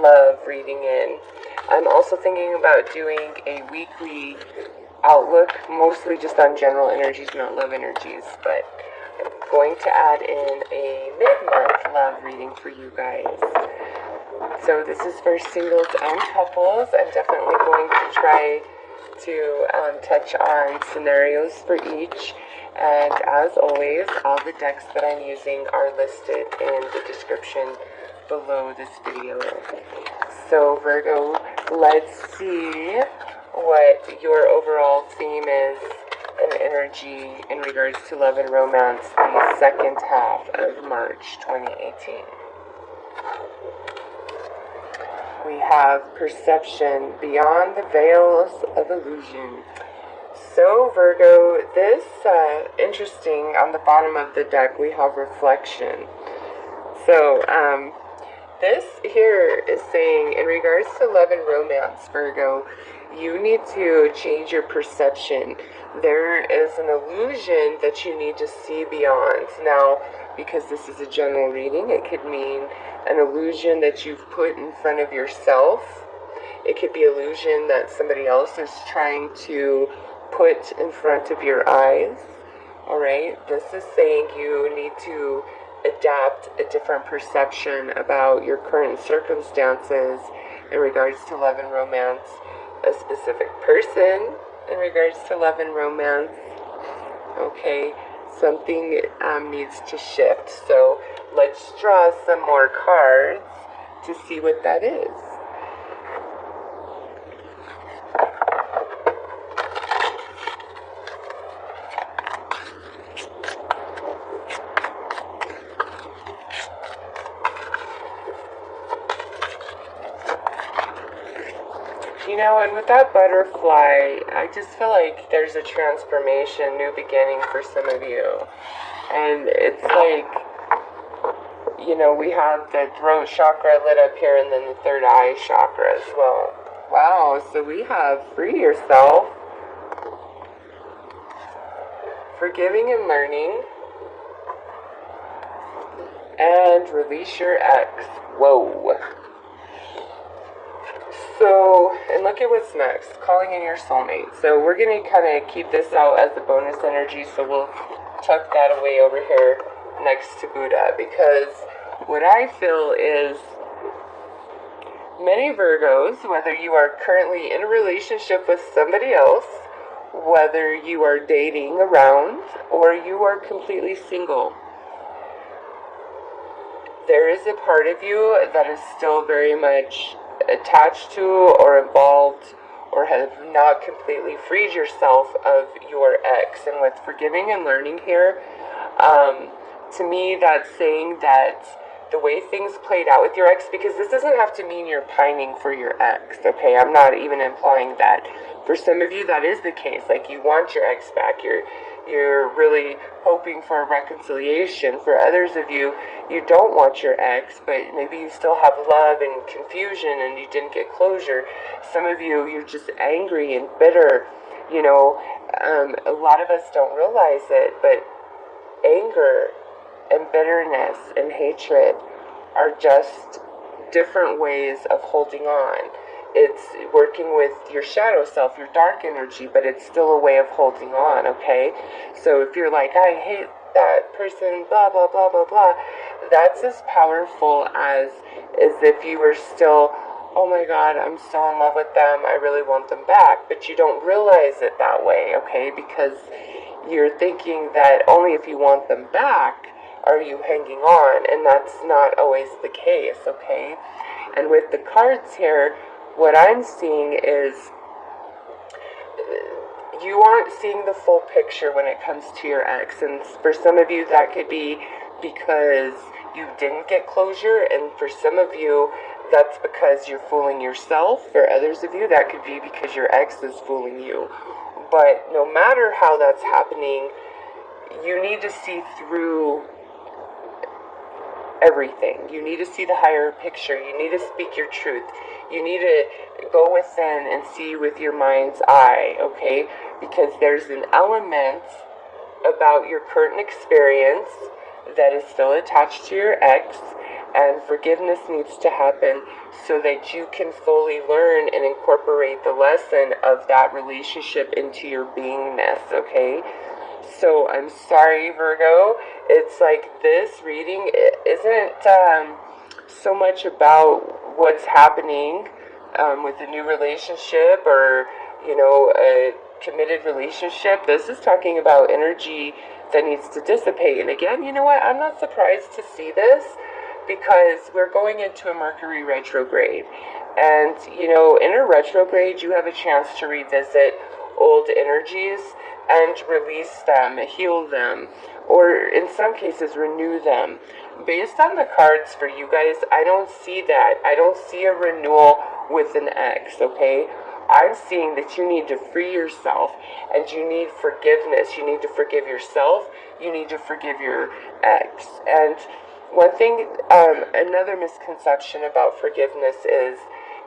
love reading in. I'm also thinking about doing a weekly outlook, mostly just on general energies, not love energies, but I'm going to add in a mid-month love reading for you guys. So this is for singles and couples. I'm definitely going to try to touch on scenarios for each. And as always, all the decks that I'm using are listed in the description below this video. So Virgo, let's see what your overall theme is and energy in regards to love and romance the second half of March 2018. We have perception beyond the veils of illusion. So Virgo, this interesting, on the bottom of the deck we have reflection. So this here is saying in regards to love and romance, Virgo, you need to change your perception. There is an illusion that you need to see beyond. Now, because this is a general reading, it could mean an illusion that you've put in front of yourself. It could be illusion that somebody else is trying to put in front of your eyes. Alright, this is saying you need to adapt a different perception about your current circumstances in regards to love and romance, a specific person in regards to love and romance. Okay, something needs to shift. So let's draw some more cards to see what that is. You know, and with that butterfly, I just feel like there's a transformation, new beginning for some of you. And it's like, you know, we have the throat chakra lit up here and then the third eye chakra as well. Wow, so we have free yourself, forgiving and learning, and release your ex. Whoa. So, and look at what's next, calling in your soulmate. So we're going to kind of keep this out as a bonus energy, so we'll tuck that away over here next to Buddha, because what I feel is many Virgos, whether you are currently in a relationship with somebody else, whether you are dating around, or you are completely single, there is a part of you that is still very much attached to or involved or have not completely freed yourself of your ex. And with forgiving and learning here, to me that's saying that the way things played out with your ex, because this doesn't have to mean you're pining for your ex, okay? I'm not even implying that. For some of you that is the case, like you want your ex back, you're really hoping for a reconciliation. For others of you, you don't want your ex, but maybe you still have love and confusion and you didn't get closure. Some of you, you're just angry and bitter. You know, a lot of us don't realize it, but anger and bitterness and hatred are just different ways of holding on. It's working with your shadow self, your dark energy, but it's still a way of holding on, okay? So if you're like, I hate that person, blah, blah, blah, blah, blah, that's as powerful as if you were still, oh my God, I'm still in love with them, I really want them back. But you don't realize it that way, okay? Because you're thinking that only if you want them back are you hanging on, and that's not always the case, okay? And with the cards here, what I'm seeing is you aren't seeing the full picture when it comes to your ex. And for some of you, that could be because you didn't get closure. And for some of you, that's because you're fooling yourself. For others of you, that could be because your ex is fooling you. But no matter how that's happening, you need to see through everything. You need to see the higher picture. You need to speak your truth. You need to go within and see with your mind's eye, okay? Because there's an element about your current experience that is still attached to your ex, And forgiveness needs to happen so that you can fully learn and incorporate the lesson of that relationship into your beingness, okay? So I'm sorry, Virgo. It's like this reading isn't so much about what's happening with a new relationship or, a committed relationship. This is talking about energy that needs to dissipate. And again, you know what? I'm not surprised to see this because we're going into a Mercury retrograde. And, in a retrograde, you have a chance to revisit old energies and release them, heal them, or in some cases renew them. Based on the cards for you guys, I don't see that. I don't see a renewal with an X, okay? I'm seeing that you need to free yourself and you need forgiveness. You need to forgive yourself. You need to forgive your ex. And one thing, another misconception about forgiveness is,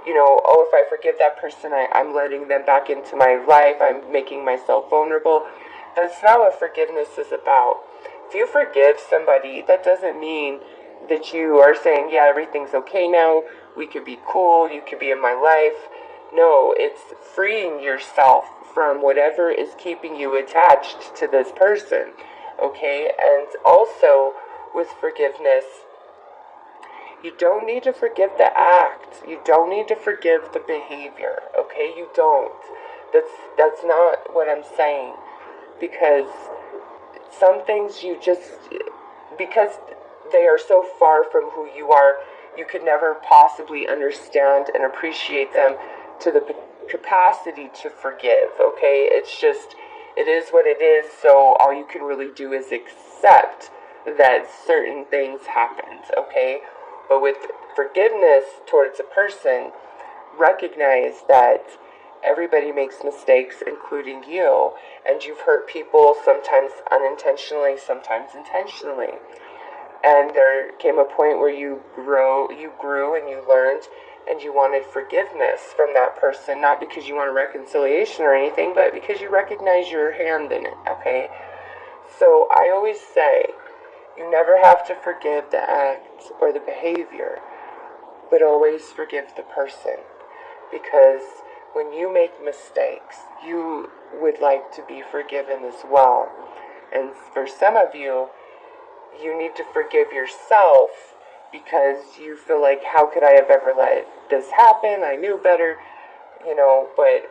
oh, if I forgive that person, I'm letting them back into my life. I'm making myself vulnerable. That's not what forgiveness is about. If you forgive somebody, that doesn't mean that you are saying, yeah, everything's okay now. We could be cool. You could be in my life. No, it's freeing yourself from whatever is keeping you attached to this person, okay? And also, with forgiveness, you don't need to forgive the act. You don't need to forgive the behavior, okay? You don't. That's not what I'm saying. Because some things because they are so far from who you are, you could never possibly understand and appreciate them to the capacity to forgive, okay? It is what it is, so all you can really do is accept that certain things happened, okay? But with forgiveness towards a person, recognize that everybody makes mistakes, including you, and you've hurt people sometimes unintentionally, sometimes intentionally. And there came a point where you grew and you learned and you wanted forgiveness from that person, not because you want a reconciliation or anything, but because you recognize your hand in it, okay? So I always say, you never have to forgive the act or the behavior, but always forgive the person. Because when you make mistakes, you would like to be forgiven as well. And for some of you, you need to forgive yourself because you feel like, how could I have ever let this happen? I knew better, but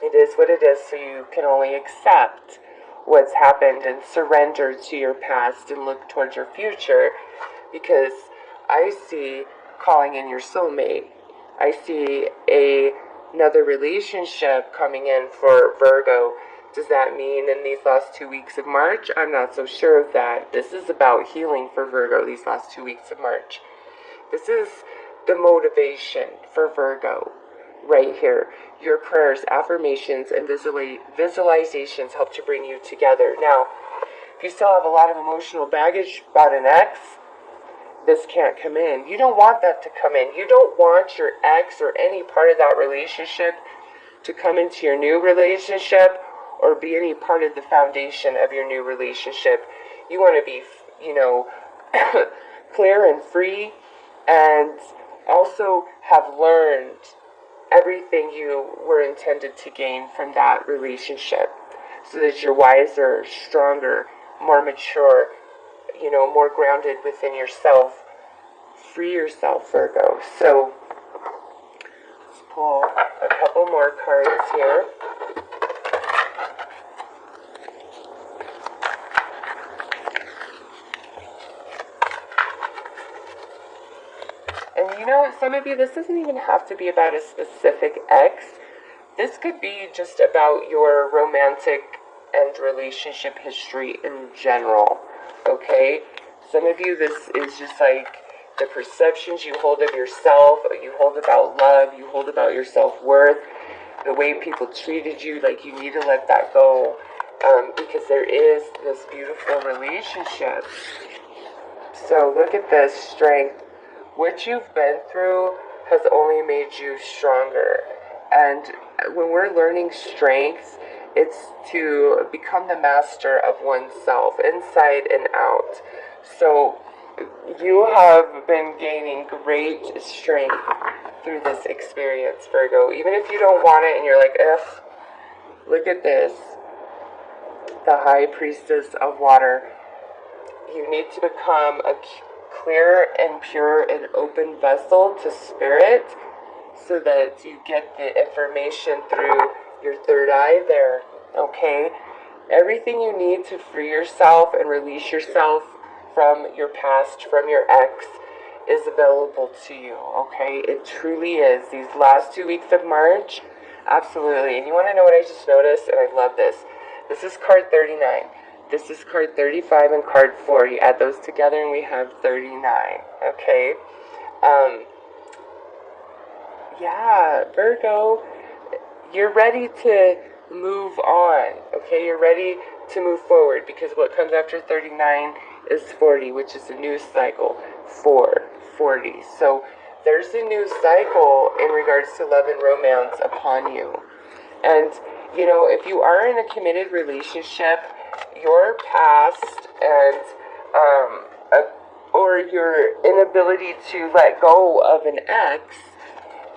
it is what it is, so you can only accept what's happened and surrender to your past and look towards your future, because I see calling in your soulmate. I see another relationship coming in for Virgo. Does that mean in these last 2 weeks of March? I'm not so sure of that. This is about healing for Virgo these last 2 weeks of March. This is the motivation for Virgo right here. Your prayers, affirmations, and visualizations help to bring you together. Now, if you still have a lot of emotional baggage about an ex, this can't come in. You don't want that to come in. You don't want your ex or any part of that relationship to come into your new relationship or be any part of the foundation of your new relationship. You want to be, clear and free, and also have learned everything you were intended to gain from that relationship, so that you're wiser, stronger, more mature, more grounded within yourself. Free yourself, Virgo. So let's pull a couple more cards here. And some of you, this doesn't even have to be about a specific ex. This could be just about your romantic and relationship history in general, okay? Some of you, this is just like the perceptions you hold of yourself, you hold about love, you hold about your self-worth, the way people treated you. Like, you need to let that go, because there is this beautiful relationship. So look at this, strength. What you've been through has only made you stronger. And when we're learning strength, it's to become the master of oneself, inside and out. So you have been gaining great strength through this experience, Virgo. Even if you don't want it and you're like, ugh, look at this. The High Priestess of Water. You need to become a clear and pure and open vessel to Spirit so that you get the information through your third eye there, okay? Everything you need to free yourself and release yourself from your past, from your ex, is available to you, okay? It truly is. These last 2 weeks of March, absolutely. And you want to know what I just noticed? And I love this. This is card 39. This is card 35 and card 4. You add those together and we have 39, okay? Yeah, Virgo, you're ready to move on, okay? You're ready to move forward because what comes after 39 is 40, which is a new cycle. 40. So there's a new cycle in regards to love and romance upon you. And, you know, if you are in a committed relationship, your past and, or your inability to let go of an ex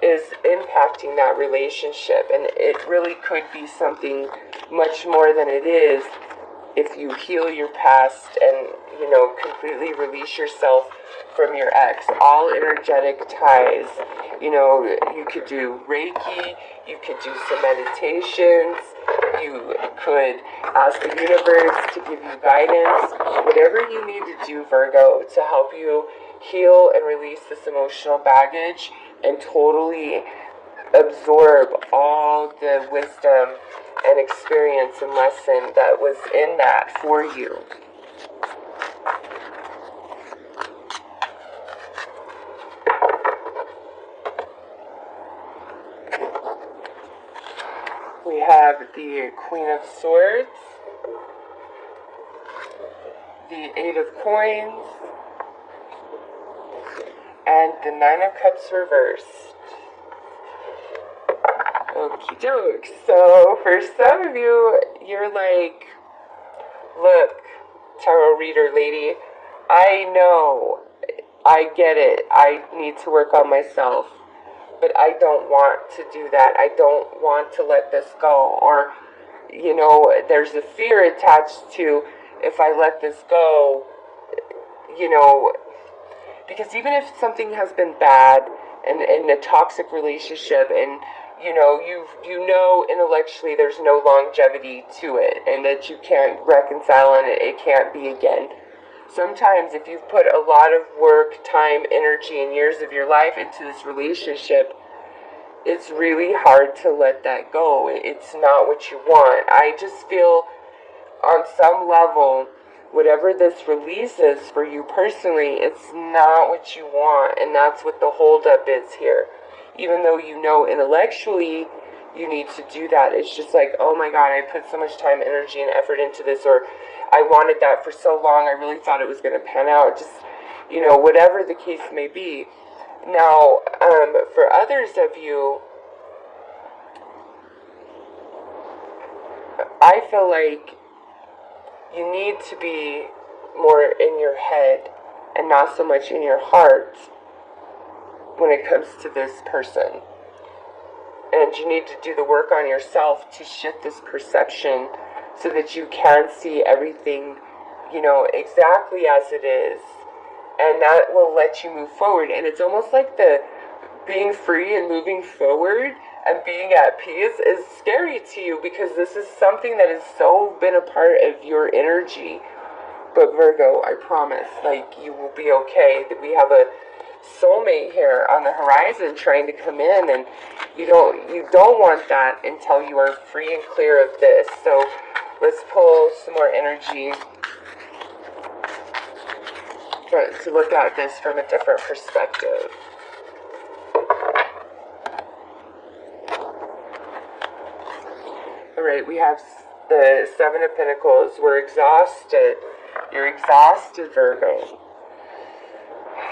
is impacting that relationship, and it really could be something much more than it is if you heal your past and, you know, completely release yourself from your ex. All energetic ties, you know, you could do Reiki, you could do some meditations, you could ask the universe to give you guidance, whatever you need to do, Virgo, to help you heal and release this emotional baggage and totally absorb all the wisdom and experience and lesson that was in that for you. We have the Queen of Swords, the Eight of Coins, and the Nine of Cups reversed. Okie doke. So for some of you, you're like, look, tarot reader lady, I know, I get it, I need to work on myself, but I don't want to do that. I don't want to let this go. Or, you know, there's a fear attached to, if I let this go, you know, because even if something has been bad and in a toxic relationship and, you know intellectually there's no longevity to it and that you can't reconcile and it can't be again. Sometimes if you've put a lot of work, time, energy, and years of your life into this relationship, it's really hard to let that go. It's not what you want. I just feel on some level, whatever this release is for you personally, it's not what you want, and that's what the holdup is here. Even though you know intellectually you need to do that, it's just like, oh my God, I put so much time, energy, and effort into this, or I wanted that for so long, I really thought it was going to pan out. Just, you know, whatever the case may be. Now, for others of you, I feel like you need to be more in your head and not so much in your heart when it comes to this person. And you need to do the work on yourself to shift this perception so that you can see everything, you know, exactly as it is. And that will let you move forward. And it's almost like the being free and moving forward and being at peace is scary to you because this is something that has so been a part of your energy. But Virgo, I promise, like, you will be okay. We have a soulmate here on the horizon trying to come in, and you don't want that until you are free and clear of this. So let's pull some more energy to look at this from a different perspective. Alright, we have the Seven of Pentacles. We're exhausted. You're exhausted, Virgo.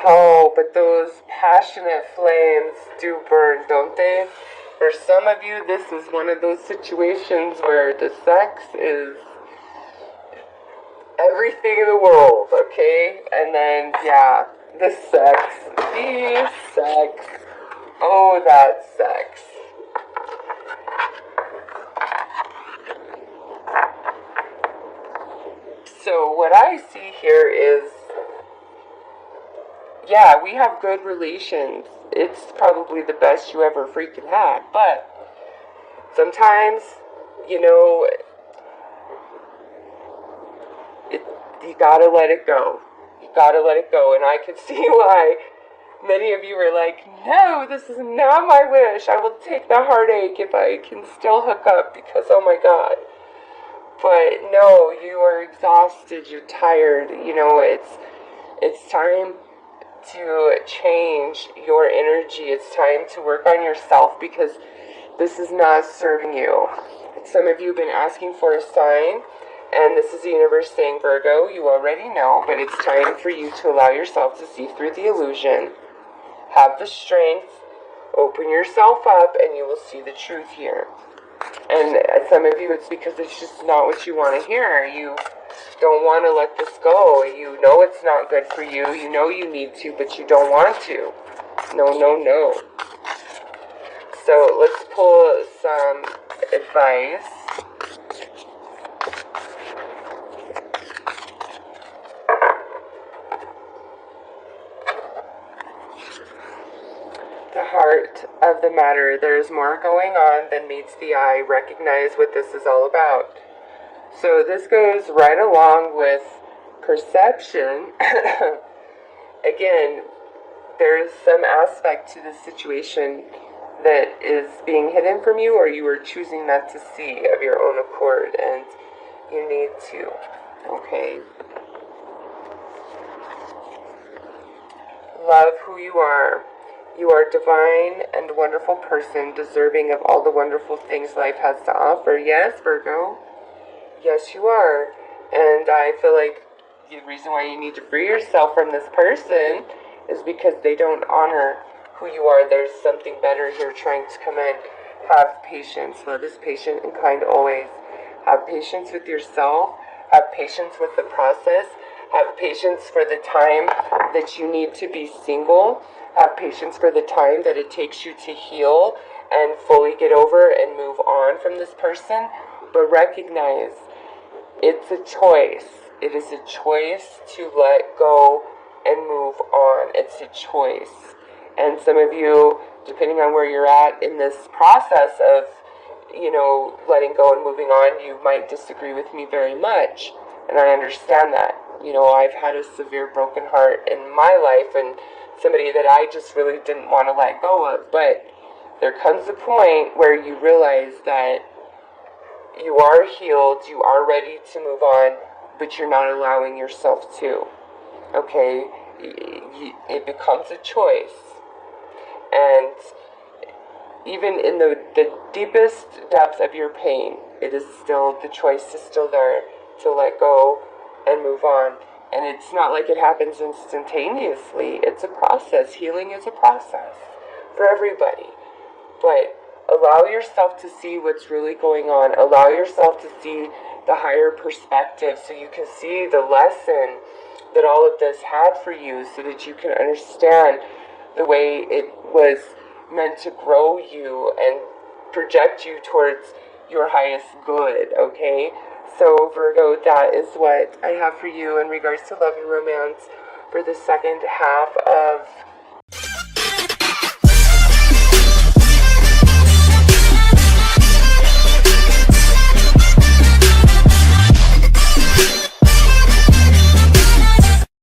Oh, but those passionate flames do burn, don't they? For some of you, this is one of those situations where the sex is everything in the world, okay? And then, yeah, the sex. The sex. Oh, that sex. So what I see here is, yeah, we have good relations. It's probably the best you ever freaking had. But sometimes, you know, you gotta let it go. You gotta let it go. And I can see why many of you are like, no, this is not my wish. I will take the heartache if I can still hook up because, oh my God. But no, you are exhausted. You're tired. You know, it's time to change your energy. It's time to work on yourself because this is not serving you. Some of you have been asking for a sign, and this is the universe saying, Virgo, you already know, but it's time for you to allow yourself to see through the illusion. Have the strength, open yourself up, and you will see the truth here. And some of you, it's because it's just not what you want to hear. You don't want to let this go. You know it's not good for you. You know you need to, but you don't want to. No, no, no. So let's pull some advice. The heart of the matter. There's more going on than meets the eye. Recognize what this is all about. So this goes right along with perception. Again, there's some aspect to this situation that is being hidden from you, or you are choosing not to see of your own accord, and you need to. Okay? Love who you are. You are a divine and wonderful person, deserving of all the wonderful things life has to offer. Yes, Virgo? Yes, you are. And I feel like the reason why you need to free yourself from this person is because they don't honor who you are. There's something better here trying to come in. Have patience. Love is patient and kind always. Have patience with yourself. Have patience with the process. Have patience for the time that you need to be single. Have patience for the time that it takes you to heal and fully get over and move on from this person. But recognize, it's a choice. It is a choice to let go and move on. It's a choice. And some of you, depending on where you're at in this process of, you know, letting go and moving on, you might disagree with me very much. And I understand that. You know, I've had a severe broken heart in my life and somebody that I just really didn't want to let go of. But there comes a point where you realize that you are healed, you are ready to move on, but you're not allowing yourself to. Okay? It becomes a choice. And even in the deepest depths of your pain, it is still, the choice is still there to let go and move on. And it's not like it happens instantaneously. It's a process. Healing is a process for everybody. But allow yourself to see what's really going on. Allow yourself to see the higher perspective so you can see the lesson that all of this had for you, so that you can understand the way it was meant to grow you and project you towards your highest good, okay? So Virgo, that is what I have for you in regards to love and romance for the second half of